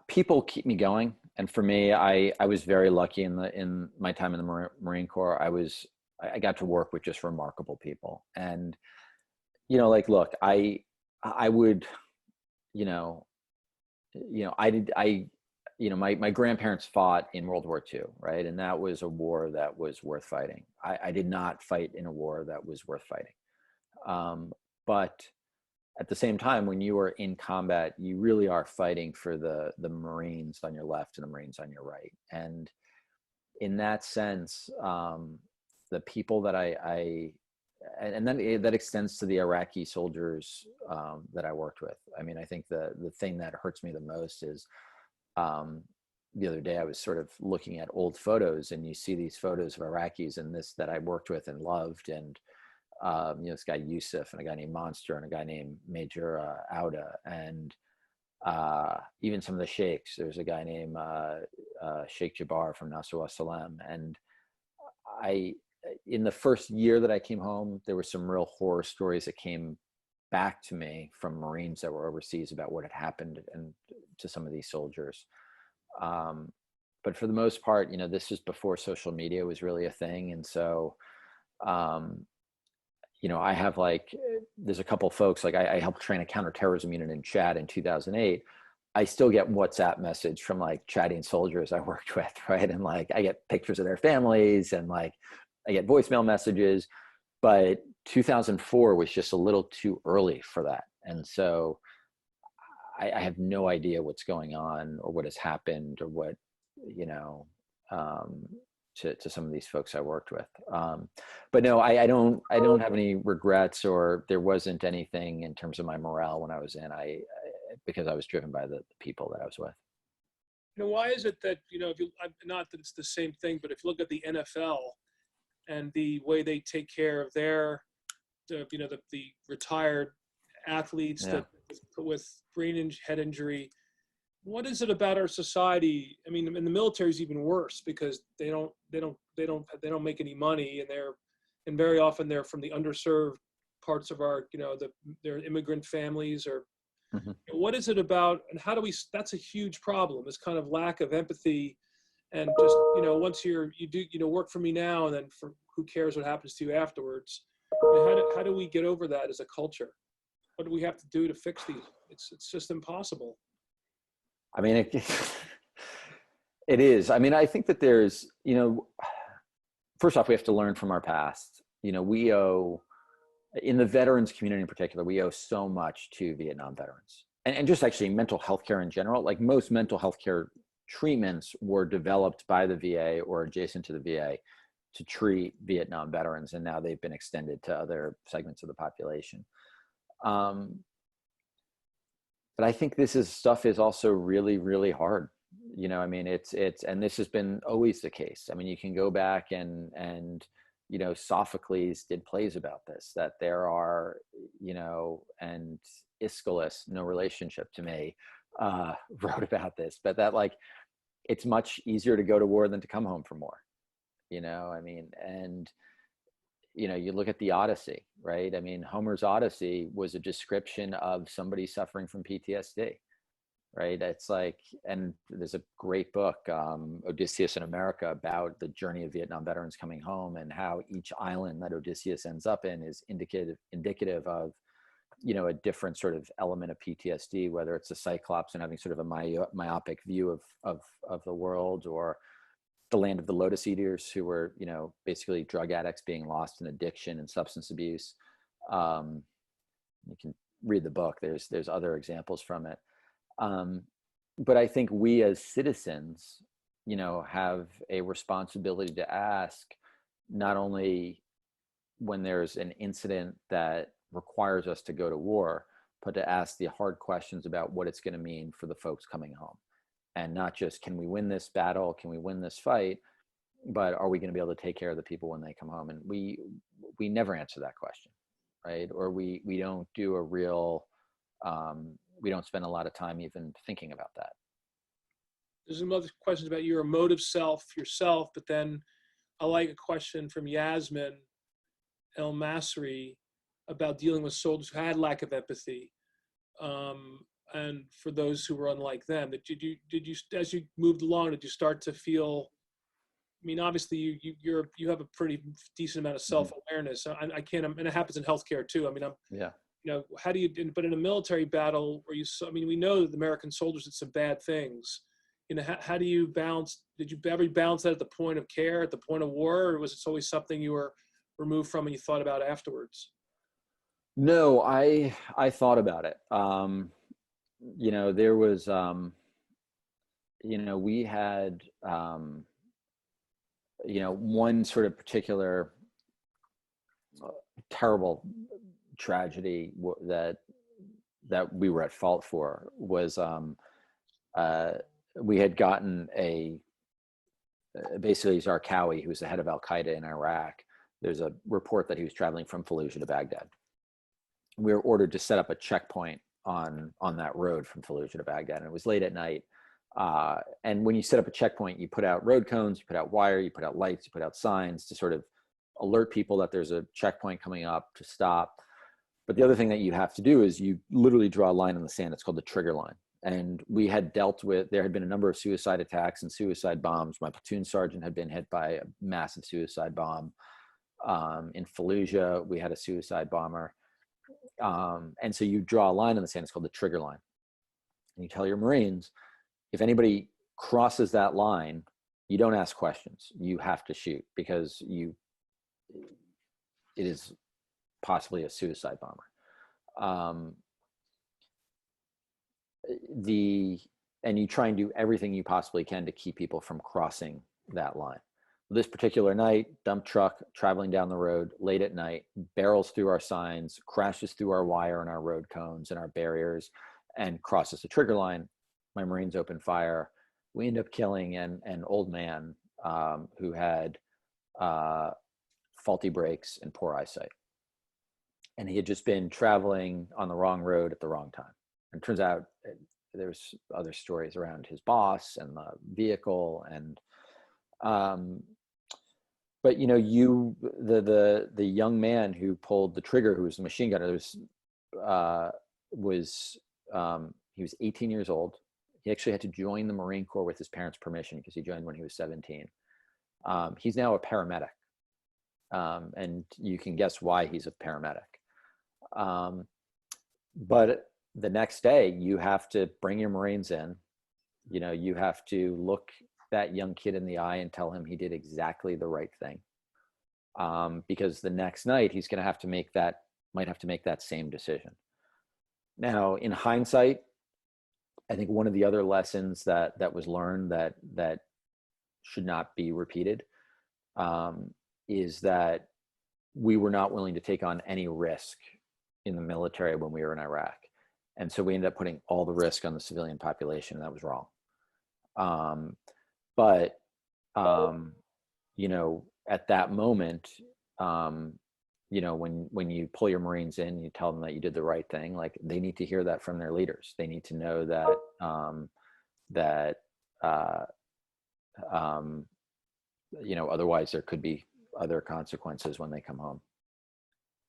people keep me going. And for me, I was very lucky in my time in the Marine Corps. I got to work with just remarkable people. And, look, I would, my grandparents fought in World War II, right? And that was a war that was worth fighting. I did not fight in a war that was worth fighting. But at the same time, when you are in combat, you really are fighting for the Marines on your left and the Marines on your right. And in that sense, the people that and then that extends to the Iraqi soldiers that I worked with. I mean, I think the thing that hurts me the most is the other day I was sort of looking at old photos, and you see these photos of Iraqis and this that I worked with and loved, and this guy Yusuf and a guy named Monster and a guy named Major Auda, and even some of the sheikhs. There's a guy named Sheikh Jabbar from Nasrullah Salem. And in the first year that I came home, there were some real horror stories that came back to me from Marines that were overseas about what had happened and to some of these soldiers. But for the most part, this was before social media was really a thing. And so, I have there's a couple of folks, I helped train a counterterrorism unit in Chad in 2008. I still get WhatsApp message from Chadian soldiers I worked with, right? And I get pictures of their families, and I get voicemail messages, but 2004 was just a little too early for that. And so I have no idea what's going on or what has happened or what, to some of these folks I worked with. But no, I don't have any regrets, or there wasn't anything in terms of my morale when I was in, because I was driven by the people that I was with. Why is it that, not that it's the same thing, but if you look at the NFL and the way they take care of the retired athletes that with brain head injury, what is it about our society? I mean, in the military is even worse, because they don't make any money, and very often they're from the underserved parts of our, their immigrant families, or what is it about, and how do we? That's a huge problem. This kind of lack of empathy, and just once you do work for me now, and then who cares what happens to you afterwards? How do we get over that as a culture? What do we have to do to fix these? It's just impossible. I mean, it is. I mean, I think that there's, first off, we have to learn from our past. We owe, in the veterans community in particular, we owe so much to Vietnam veterans, and just actually mental health care in general. Most mental health care treatments were developed by the VA or adjacent to the VA to treat Vietnam veterans, and now they've been extended to other segments of the population. But I think this stuff is also really, really hard. You know, I mean, and this has been always the case. I mean, you can go back and, you know, Sophocles did plays about this, that there are, you know, and Iscol, no relationship to me, wrote about this, but that like, it's much easier to go to war than to come home for more, you know, I mean, and, you know, you look at the Odyssey, right? I mean, Homer's Odyssey was a description of somebody suffering from PTSD, right? It's like, and there's a great book, Odysseus in America, about the journey of Vietnam veterans coming home and how each island that Odysseus ends up in is indicative of, you know, a different sort of element of PTSD, whether it's a Cyclops and having sort of a myopic view of the world, or the land of the Lotus Eaters, who were, you know, basically drug addicts being lost in addiction and substance abuse. You can read the book. There's other examples from it. But I think we as citizens, you know, have a responsibility to ask, not only when there's an incident that requires us to go to war, but to ask the hard questions about what it's going to mean for the folks coming home. And not just, can we win this battle? Can we win this fight? But are we going to be able to take care of the people when they come home? And we never answer that question, right? Or we don't do a real, we don't spend a lot of time even thinking about that. There's some other questions about your emotive self, yourself, but then I like a question from Yasmin El Masri about dealing with soldiers who had lack of empathy. And for those who were unlike them, did you, as you moved along, did you start to feel, I mean, obviously you have a pretty decent amount of self-awareness. I can't, and it happens in healthcare too. I mean, Yeah. you know, how do you, but in a military battle where I mean, we know that the American soldiers did some bad things. You know, how do you balance, did you ever balance that at the point of care, at the point of war, or was it always something you were removed from and you thought about afterwards? No, I thought about it. You know, there was, you know, we had, you know, one sort of particular terrible tragedy that we were at fault for was, we had gotten basically Zarqawi, who was the head of Al-Qaeda in Iraq. There's a report that he was traveling from Fallujah to Baghdad. We were ordered to set up a checkpoint on that road from Fallujah to Baghdad, and it was late at night. And when you set up a checkpoint, you put out road cones, you put out wire, you put out lights, you put out signs to sort of alert people that there's a checkpoint coming up to stop. But the other thing that you have to do is you literally draw a line in the sand. It's called the trigger line. And we had there had been a number of suicide attacks and suicide bombs. My platoon sergeant had been hit by a massive suicide bomb. In Fallujah, we had a suicide bomber. And so you draw a line in the sand. It's called the trigger line. And you tell your Marines, if anybody crosses that line, you don't ask questions. You have to shoot, because it is possibly a suicide bomber. And you try and do everything you possibly can to keep people from crossing that line. This particular night, dump truck traveling down the road late at night, barrels through our signs, crashes through our wire and our road cones and our barriers, and crosses the trigger line. My Marines open fire. We end up killing an old man who had faulty brakes and poor eyesight. And he had just been traveling on the wrong road at the wrong time. And it turns out there's other stories around his boss and the vehicle. And but you know, the young man who pulled the trigger, who was the machine gunner, he was 18 years old. He actually had to join the Marine Corps with his parents' permission, because he joined when he was 17. He's now a paramedic, and you can guess why he's a paramedic. But the next day, you have to bring your Marines in. You know, you have to look that young kid in the eye and tell him he did exactly the right thing. Because the next night he's going to have to might have to make that same decision. Now, in hindsight, I think one of the other lessons that was learned that should not be repeated is that we were not willing to take on any risk in the military when we were in Iraq. And so we ended up putting all the risk on the civilian population, and that was wrong. But, you know, at that moment, you know, when you pull your Marines in, you tell them that you did the right thing. Like, they need to hear that from their leaders. They need to know that, uh, you know, otherwise there could be other consequences when they come home.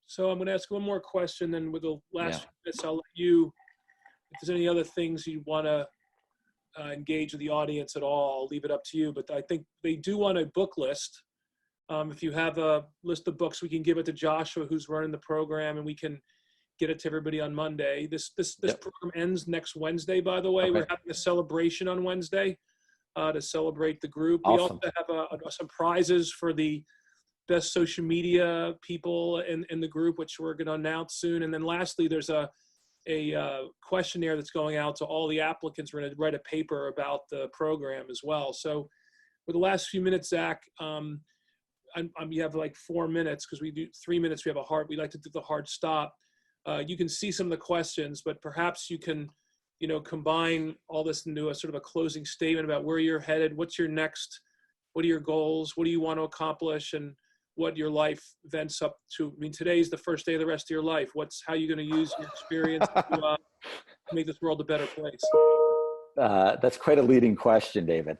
So I'm going to ask one more question, then with the Yeah. last few minutes, I'll let you, if there's any other things you want to engage with the audience at all, I'll leave it up to you. But I think they do want a book list. If you have a list of books, we can give it to Joshua, who's running the program, and we can get it to everybody on Monday. This Yep. program ends next Wednesday, by the way. Okay. We're having a celebration on Wednesday to celebrate the group. Awesome. We also have some prizes for the best social media people in the group, which we're going to announce soon. And then lastly, there's a questionnaire that's going out to all the applicants. We're going to write a paper about the program as well. So with the last few minutes, Zach, you have like 4 minutes, because we do 3 minutes. We like to do the hard stop. You can see some of the questions, but perhaps you can, you know, combine all this into a sort of a closing statement about where you're headed. What's your next, what are your goals? What do you want to accomplish? And what your life vents up to. I mean, today's the first day of the rest of your life. How are you going to use your experience to make this world a better place? That's quite a leading question, David.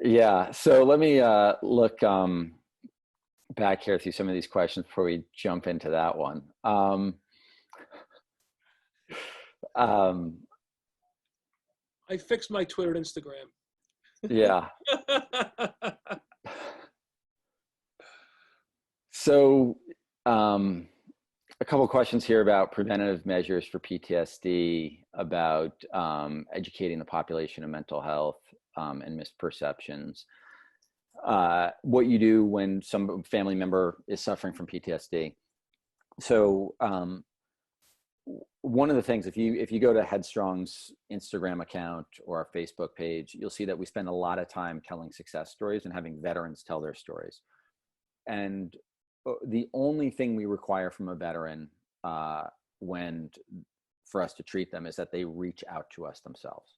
Yeah, so let me look back here through some of these questions before we jump into that one. I fixed my Twitter and Instagram. Yeah. So a couple of questions here about preventative measures for PTSD, about educating the population of mental health and misperceptions. What you do when some family member is suffering from PTSD. So one of the things, if you go to Headstrong's Instagram account or our Facebook page, you'll see that we spend a lot of time telling success stories and having veterans tell their stories. And the only thing we require from a veteran for us to treat them is that they reach out to us themselves.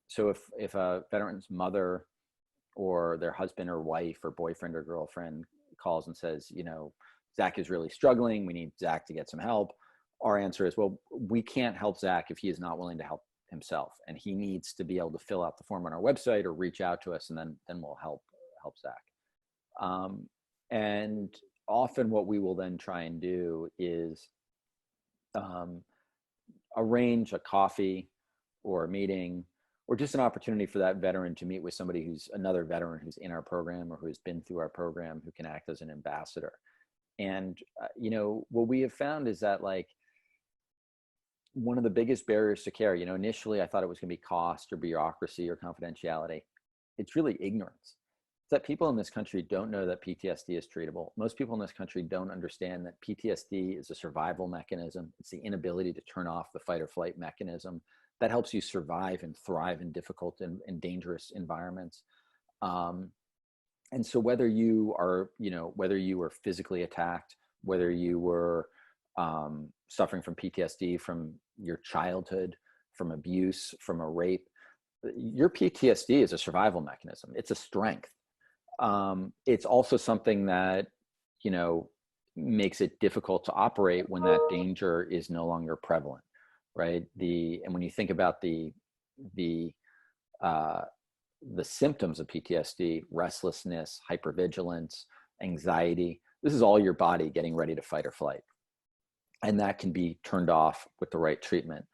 So if a veteran's mother or their husband or wife or boyfriend or girlfriend calls and says, you know, Zach is really struggling, we need Zach to get some help, our answer is, well, we can't help Zach if he is not willing to help himself, and he needs to be able to fill out the form on our website or reach out to us, and then we'll help Zach. And often what we will then try and do is arrange a coffee or a meeting or just an opportunity for that veteran to meet with somebody who's another veteran who's in our program or who's been through our program, who can act as an ambassador. And, you know, what we have found is that, like, one of the biggest barriers to care, you know, initially I thought it was going to be cost or bureaucracy or confidentiality. It's really ignorance. It's that people in this country don't know that PTSD is treatable. Most people in this country don't understand that PTSD is a survival mechanism. It's the inability to turn off the fight or flight mechanism that helps you survive and thrive in difficult and dangerous environments. And so whether you are, you know, whether you were physically attacked, whether you were suffering from PTSD from your childhood, from abuse, from a rape, your PTSD is a survival mechanism. It's a strength. It's also something that, you know, makes it difficult to operate when that danger is no longer prevalent, right? And when you think about the symptoms of PTSD, restlessness, hypervigilance, anxiety, this is all your body getting ready to fight or flight. And that can be turned off with the right treatment.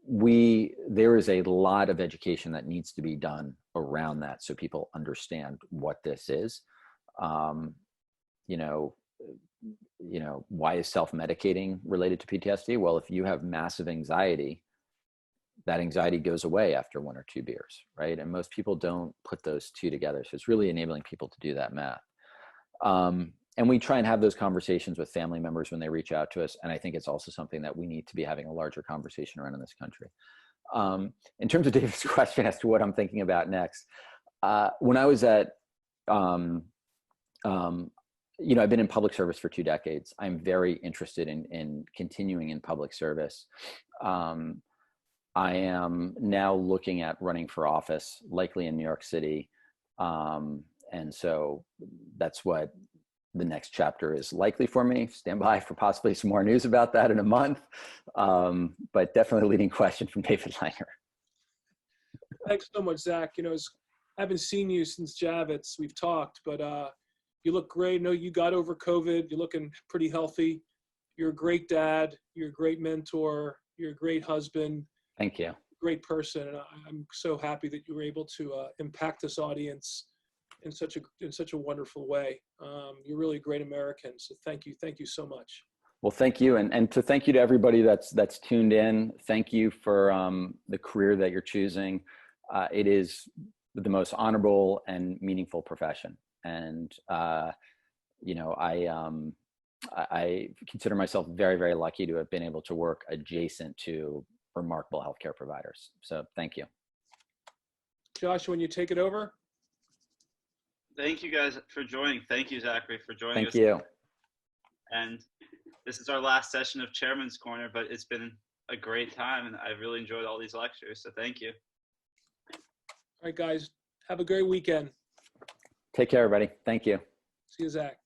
There is a lot of education that needs to be done around that so people understand what this is. You know, why is self-medicating related to PTSD? Well, if you have massive anxiety, that anxiety goes away after 1 or 2 beers, right? And most people don't put those two together. So it's really enabling people to do that math. And we try and have those conversations with family members when they reach out to us. And I think it's also something that we need to be having a larger conversation around in this country. In terms of David's question as to what I'm thinking about next, when I was at, you know, I've been in public service for 2 decades. I'm very interested in continuing in public service. I am now looking at running for office, likely in New York City. And so that's what the next chapter is likely for me. Stand by for possibly some more news about that in a month. But definitely a leading question from David Langer. Thanks so much, Zach. You know, I haven't seen you since Javits. We've talked, but you look great. I know you got over COVID. You're looking pretty healthy. You're a great dad. You're a great mentor. You're a great husband. Thank you. Great person. And I'm so happy that you were able to impact this audience in such a wonderful way. You're really a great American. So thank you. Thank you so much. Well, thank you. And to thank you to everybody that's tuned in. Thank you for the career that you're choosing. It is the most honorable and meaningful profession. And, you know, I consider myself very, very lucky to have been able to work adjacent to remarkable healthcare providers. So thank you. Josh, when you take it over. Thank you guys for joining. Thank you, Zachary, for joining us. Thank you. And this is our last session of Chairman's Corner, but it's been a great time, and I've really enjoyed all these lectures, so thank you. All right, guys. Have a great weekend. Take care, everybody. Thank you. See you, Zach.